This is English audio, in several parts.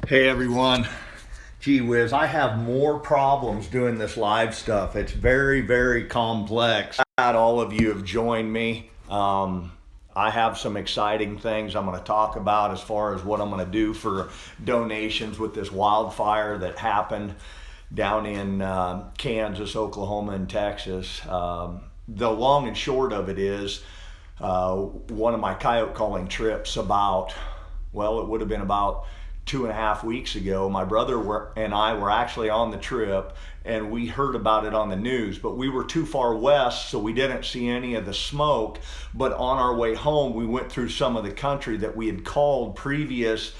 Hey everyone, gee whiz, I have more problems doing this live stuff. It's very, very complex. Glad all of you have joined me. I have some exciting things I'm going to talk about as far as what I'm going to do for donations with this wildfire that happened down in Kansas, Oklahoma, and Texas. The long and short of it is one of my coyote calling trips it would have been about 2.5 weeks ago. My brother and I were actually on the trip, and we heard about it on the news, but we were too far west, so we didn't see any of the smoke. But on our way home, we went through some of the country that we had called previous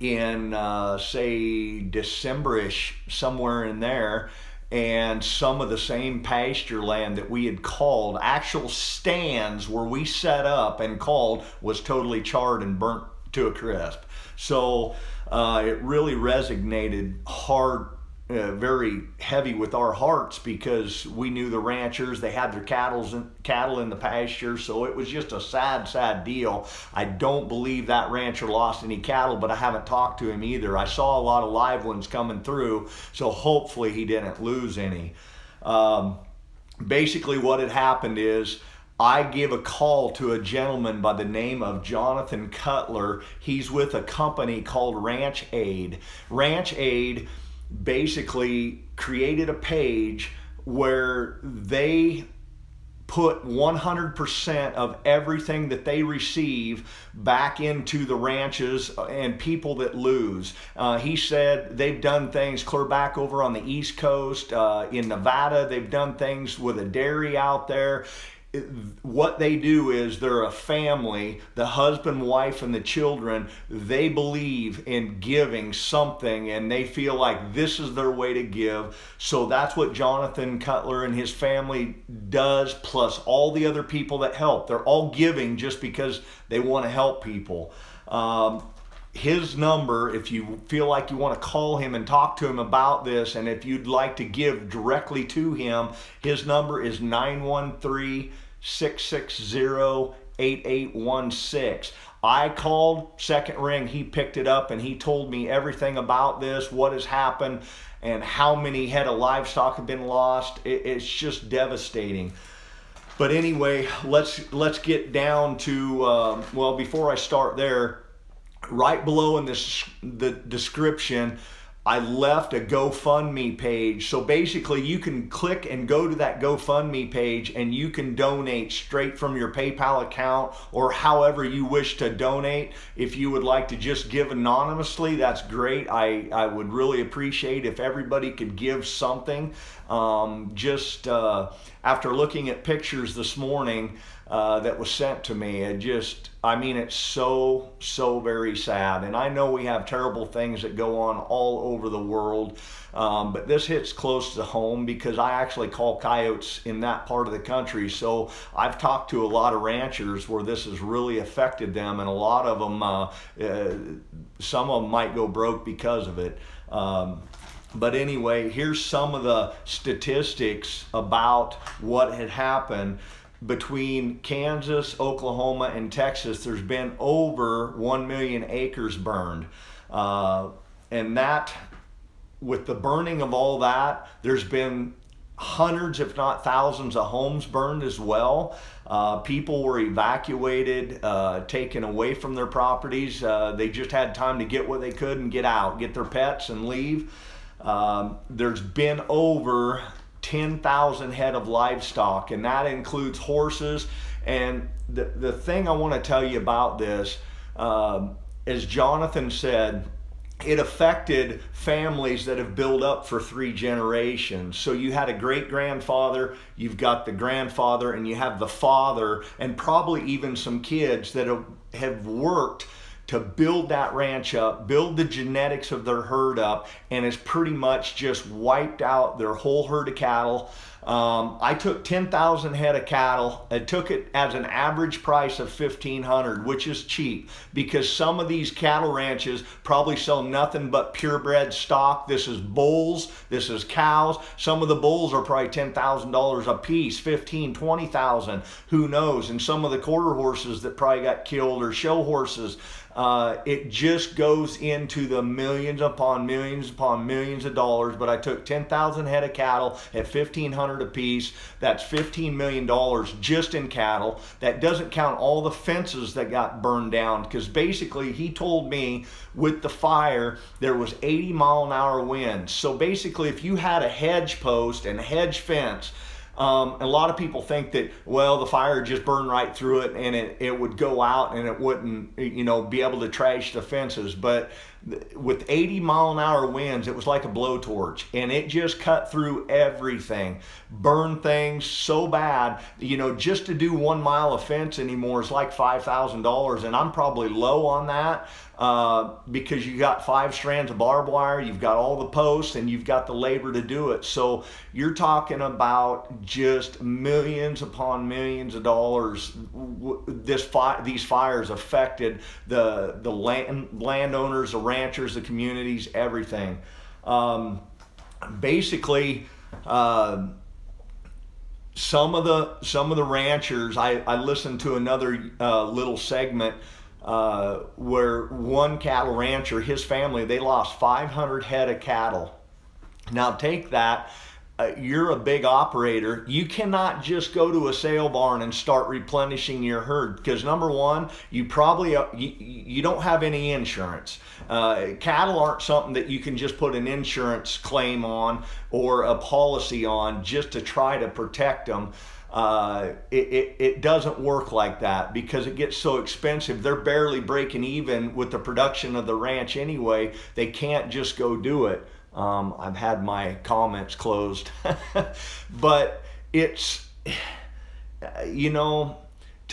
in say December-ish, somewhere in there. And some of the same pasture land that we had called, actual stands where we set up and called, was totally charred and burnt to a crisp. So it really resonated hard, very heavy with our hearts, because we knew the ranchers, they had their cattle in the pasture. So it was just a sad deal. I don't believe that rancher lost any cattle, but I haven't talked to him either. I saw a lot of live ones coming through, so hopefully he didn't lose any. Basically what had happened is, I give a call to a gentleman by the name of Jonathan Cutler. He's with a company called Ranch Aid. Ranch Aid basically created a page where they put 100% of everything that they receive back into the ranches and people that lose. He said they've done things clear back over on the East Coast, in Nevada. They've done things with a dairy out there. What they do is, they're a family, the husband, wife, and the children. They believe in giving something, and they feel like this is their way to give. So that's what Jonathan Cutler and his family does, plus all the other people that help. They're all giving just because they want to help people. His number, if you feel like you want to call him and talk to him about this, and if you'd like to give directly to him, his number is 913-660-8816. I called, second ring, he picked it up, and he told me everything about this, what has happened, and how many head of livestock have been lost. It's just devastating. But anyway, let's get down to, before I start there, right below in the description, I left a GoFundMe page. So basically you can click and go to that GoFundMe page, and you can donate straight from your PayPal account, or however you wish to donate. If you would like to just give anonymously, that's great. I would really appreciate if everybody could give something. After looking at pictures this morning that was sent to me, it's so very sad. And I know we have terrible things that go on all over the world, but this hits close to home because I actually call coyotes in that part of the country. So I've talked to a lot of ranchers where this has really affected them, and a lot of them, some of them might go broke because of it. But anyway, here's some of the statistics about what had happened. Between Kansas, Oklahoma, and Texas, there's been over 1 million acres burned. And that, with the burning of all that, there's been hundreds, if not thousands, of homes burned as well. People were evacuated, taken away from their properties. They just had time to get what they could and get out, get their pets and leave. There's been over 10,000 head of livestock, and that includes horses. And the thing I want to tell you about this, as Jonathan said, it affected families that have built up for 3 generations. So you had a great-grandfather, you've got the grandfather, and you have the father, and probably even some kids that have worked to build that ranch up, build the genetics of their herd up, and has pretty much just wiped out their whole herd of cattle. I took 10,000 head of cattle. I took it as an average price of $1,500, which is cheap, because some of these cattle ranches probably sell nothing but purebred stock. This is bulls, this is cows. Some of the bulls are probably $10,000 a piece, 15, 20,000, who knows? And some of the quarter horses that probably got killed, or show horses, It just goes into the millions upon millions upon millions of dollars. But I took 10,000 head of cattle at $1,500 a piece. That's $15 million just in cattle. That doesn't count all the fences that got burned down, because basically he told me with the fire there was 80-mile-an-hour winds. So basically, if you had a hedge post and a hedge fence, a lot of people think that, well, the fire just burned right through it and it would go out and it wouldn't, be able to trash the fences. But with 80-mile-an-hour winds, it was like a blowtorch, and it just cut through everything, burned things so bad. Just to do 1 mile of fence anymore is like $5,000, and I'm probably low on that. Because you got 5 strands of barbed wire, you've got all the posts, and you've got the labor to do it. So you're talking about just millions upon millions of dollars. These fires affected the landowners, the ranchers, the communities, everything. Basically, some of the ranchers, I listened to another little segment where one cattle rancher, his family, they lost 500 head of cattle. Now take that, you're a big operator. You cannot just go to a sale barn and start replenishing your herd, because number one, you probably you don't have any insurance. Cattle aren't something that you can just put an insurance claim on or a policy on just to try to protect them. It doesn't work like that, because it gets so expensive. They're barely breaking even with the production of the ranch anyway. They can't just go do it. I've had my comments closed. But it's, to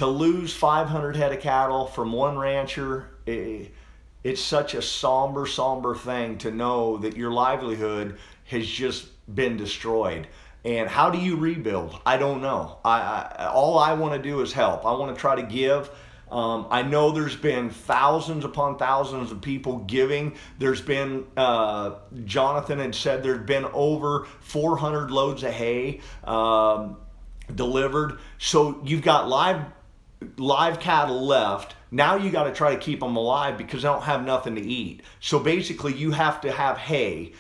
lose 500 head of cattle from one rancher, it's such a somber thing to know that your livelihood has just been destroyed. And how do you rebuild? I don't know. All I want to do is help. I want to try to give. I know there's been thousands upon thousands of people giving. There's been, Jonathan had said there'd been over 400 loads of hay delivered. So you've got live cattle left. Now you got to try to keep them alive because they don't have nothing to eat. So basically you have to have hay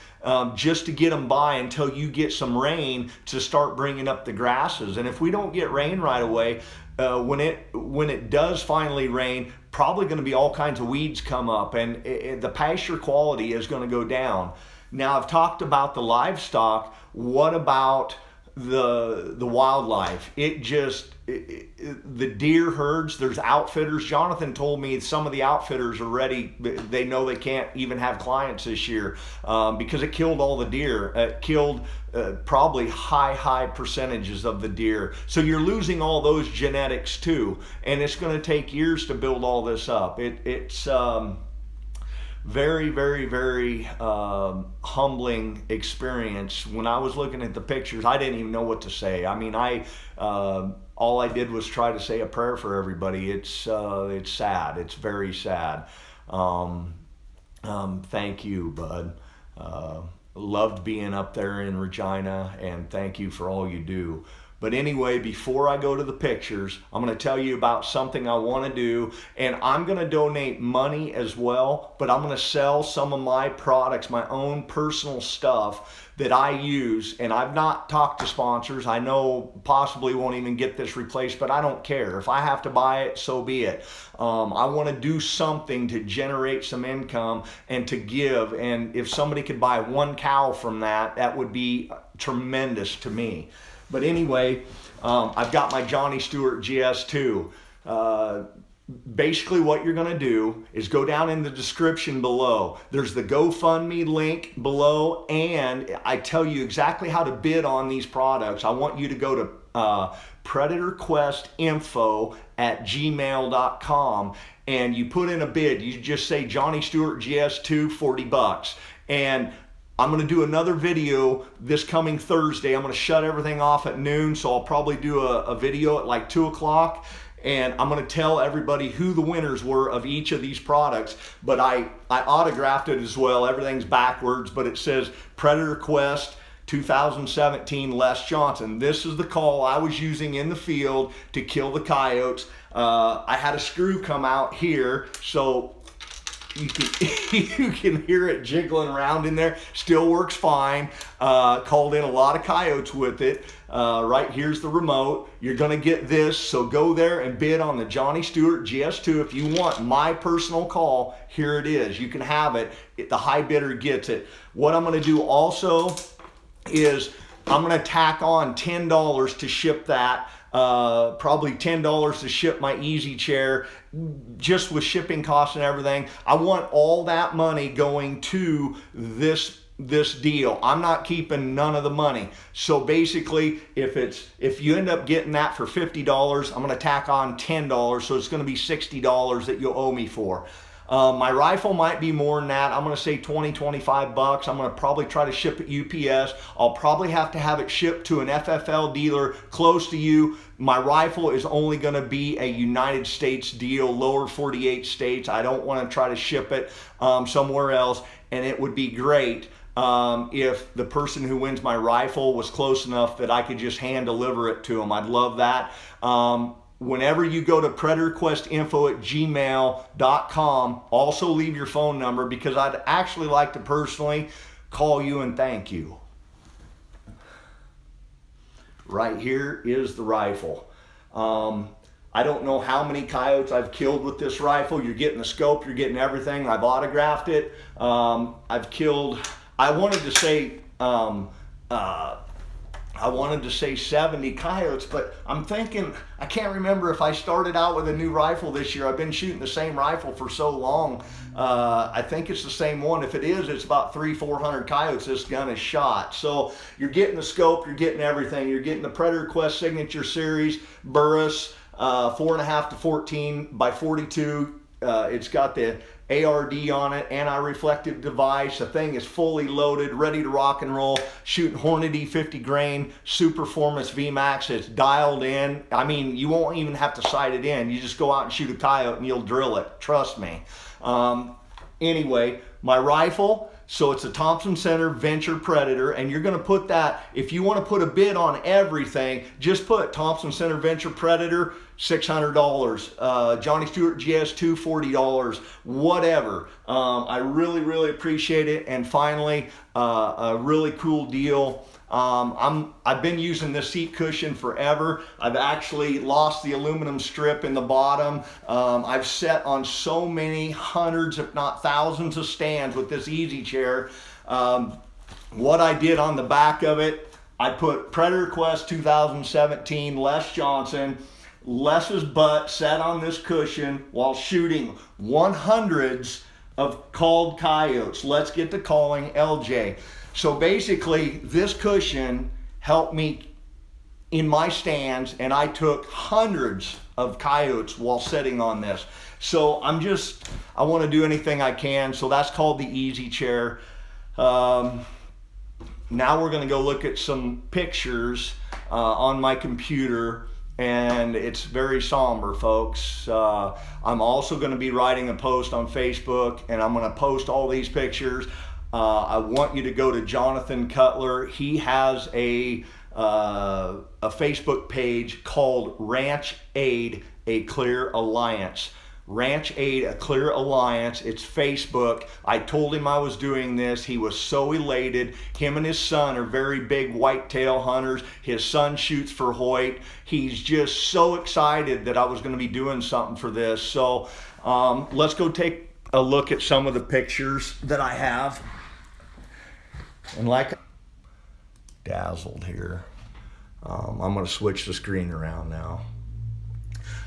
just to get them by until you get some rain to start bringing up the grasses. And if we don't get rain right away, when it does finally rain, probably going to be all kinds of weeds come up, and the pasture quality is going to go down. Now I've talked about the livestock. What about the wildlife? The deer herds, there's outfitters. Jonathan told me some of the outfitters are ready. They know they can't even have clients this year because it killed all the deer. It killed probably high percentages of the deer. So you're losing all those genetics too, and it's going to take years to build all this up. It's very humbling experience. When I was looking at the pictures, I didn't even know what to say. I mean, all I did was try to say a prayer for everybody. It's sad. It's very sad. Thank you, bud. Loved being up there in Regina, and thank you for all you do. But anyway, before I go to the pictures, I'm going to tell you about something I want to do, and I'm going to donate money as well, but I'm going to sell some of my products, my own personal stuff that I use. And I've not talked to sponsors. I know possibly won't even get this replaced, but I don't care. If I have to buy it, so be it. I want to do something to generate some income and to give. And if somebody could buy one cow from that, that would be tremendous to me. But anyway, I've got my Johnny Stewart GS2. Basically what you're going to do is go down in the description below. There's the GoFundMe link below, and I tell you exactly how to bid on these products. I want you to go to predatorquestinfo@gmail.com, and you put in a bid. You just say Johnny Stewart GS2, $40. And I'm going to do another video this coming Thursday. I'm going to shut everything off at noon, so I'll probably do a video at like 2 o'clock. And I'm going to tell everybody who the winners were of each of these products. But I autographed it as well. Everything's backwards, but it says Predator Quest 2017 Les Johnson. This is the call I was using in the field to kill the coyotes. I had a screw come out here, so you can, you can hear it jiggling around in there. Still works fine. Called in a lot of coyotes with it. Right here's the remote. You're going to get this, so go there and bid on the Johnny Stewart GS2 if you want my personal call. Here it is. You can have it. The high bidder gets it. What I'm going to do also is I'm going to tack on $10 to ship that. Probably $10 to ship my easy chair, just with shipping costs and everything. I want all that money going to this deal. I'm not keeping none of the money. So basically, if you end up getting that for $50, I'm going to tack on $10, so it's going to be $60 that you'll owe me for. My rifle might be more than that. I'm going to say 20, 25 bucks. I'm going to probably try to ship it UPS. I'll probably have to have it shipped to an FFL dealer close to you. My rifle is only going to be a United States deal, lower 48 states. I don't want to try to ship it somewhere else. And it would be great if the person who wins my rifle was close enough that I could just hand deliver it to them. I'd love that. Whenever you go to predatorquestinfo@gmail.com, also leave your phone number, because I'd actually like to personally call you and thank you. Right here is the rifle. I don't know how many coyotes I've killed with this rifle. You're getting the scope, you're getting everything. I've autographed it. I've killed, I wanted to say 70 coyotes, but I'm thinking, I can't remember if I started out with a new rifle this year. I've been shooting the same rifle for so long. I think it's the same one. If it is, it's about 300-400 coyotes this gun is shot. So you're getting the scope, you're getting everything. You're getting the Predator Quest Signature Series Burris 4.5 to 14 by 42. It's got the ARD on it, anti-reflective device. The thing is fully loaded, ready to rock and roll, shooting Hornady 50 grain, Superformance VMAX. It's dialed in. I mean, you won't even have to sight it in. You just go out and shoot a coyote and you'll drill it. Trust me. Anyway, my rifle, so it's a Thompson Center Venture Predator, and you're going to put that, if you want to put a bid on everything, just put Thompson Center Venture Predator, $600, Johnny Stewart GS2, $40, whatever. I really, really appreciate it. And finally, a really cool deal. I've been using this seat cushion forever. I've actually lost the aluminum strip in the bottom. I've sat on so many hundreds, if not thousands, of stands with this easy chair. What I did on the back of it, I put Predator Quest 2017, Les Johnson. Les's butt sat on this cushion while shooting 100s of called coyotes. Let's get to calling LJ. So basically, this cushion helped me in my stands, and I took hundreds of coyotes while sitting on this. So I want to do anything I can. So that's called the easy chair. Now we're going to go look at some pictures on my computer. And it's very somber, folks. I'm also going to be writing a post on Facebook, and I'm going to post all these pictures. I want you to go to Jonathan Cutler. He has a Facebook page called Ranch Aid, A Clear Alliance. Ranch Aid, A Clear Alliance. It's Facebook. I told him I was doing this. He was so elated. Him and his son are very big whitetail hunters. His son shoots for Hoyt. He's just so excited that I was going to be doing something for this. So let's go take a look at some of the pictures that I have. And like dazzled here. I'm going to switch the screen around now.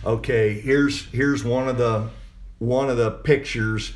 Okay, here's one of the pictures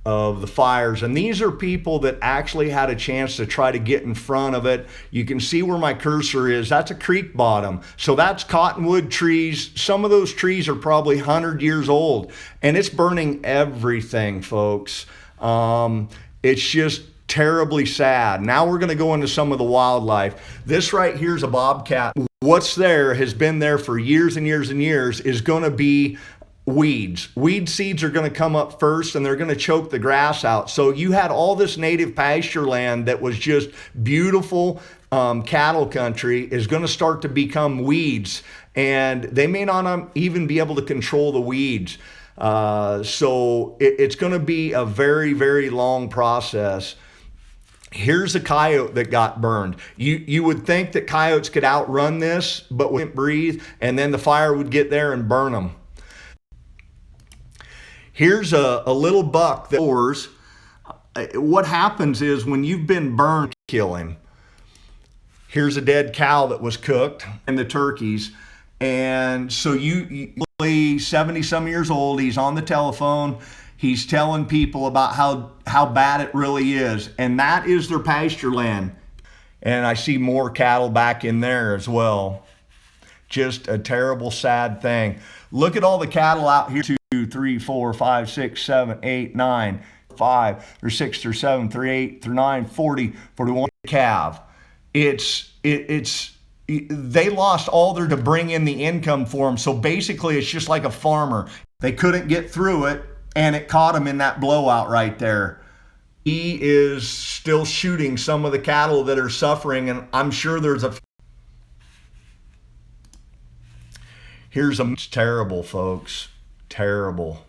of the fires, and these are people that actually had a chance to try to get in front of it. You can see where my cursor is. That's a creek bottom, so that's cottonwood trees. Some of those trees are probably 100 years old, and it's burning everything, folks. It's just terribly sad. Now we're going to go into some of the wildlife. This right here is a bobcat. What's there has been there for years and years and years is going to be weeds. Weed seeds are going to come up first, and they're going to choke the grass out. So you had all this native pasture land that was just beautiful cattle country is going to start to become weeds, and they may not even be able to control the weeds. So it's going to be a very, very long process. Here's a coyote that got burned. You would think that coyotes could outrun this, but wouldn't breathe, and then the fire would get there and burn them. Here's a little buck that roars. What happens is when you've been burned, kill him. Here's a dead cow that was cooked and the turkeys. And so you 70 some years old, he's on the telephone. He's telling people about how bad it really is. And that is their pasture land. And I see more cattle back in there as well. Just a terrible, sad thing. Look at all the cattle out here. 2, 3, 4, 5, 6, 7, 8, 9, 5, or 6, or 7, 3, 8, through 9, 40, 41 calf. They lost all their to bring in the income for them. So basically it's just like a farmer. They couldn't get through it, and it caught him in that blowout right there. He is still shooting some of the cattle that are suffering, and I'm sure there's it's terrible, folks. Terrible.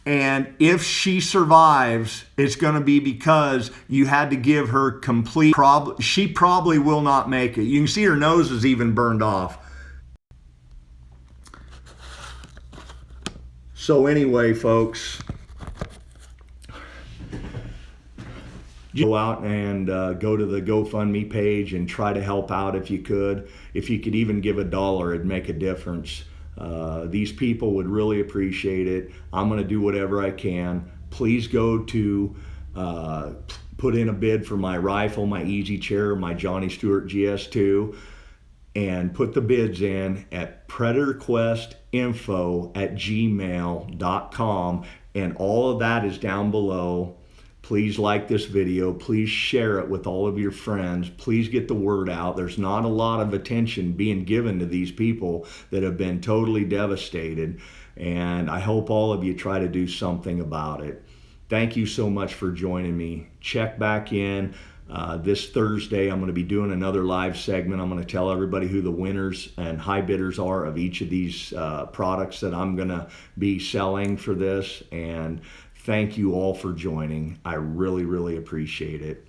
And if she survives, it's going to be because you had to give her complete. She probably will not make it. You can see her nose is even burned off. So anyway, folks, go out and go to the GoFundMe page and try to help out if you could. If you could even give $1, it'd make a difference. These people would really appreciate it. I'm going to do whatever I can. Please go to put in a bid for my rifle, my easy chair, my Johnny Stewart GS2, and put the bids in at predatorquestinfo@gmail.com, and all of that is down below. Please like this video. Please share it with all of your friends. Please get the word out. There's not a lot of attention being given to these people that have been totally devastated, and I hope all of you try to do something about it. Thank you so much for joining me. Check back in. This Thursday, I'm going to be doing another live segment. I'm going to tell everybody who the winners and high bidders are of each of these products that I'm going to be selling for this. And thank you all for joining. I really, really appreciate it.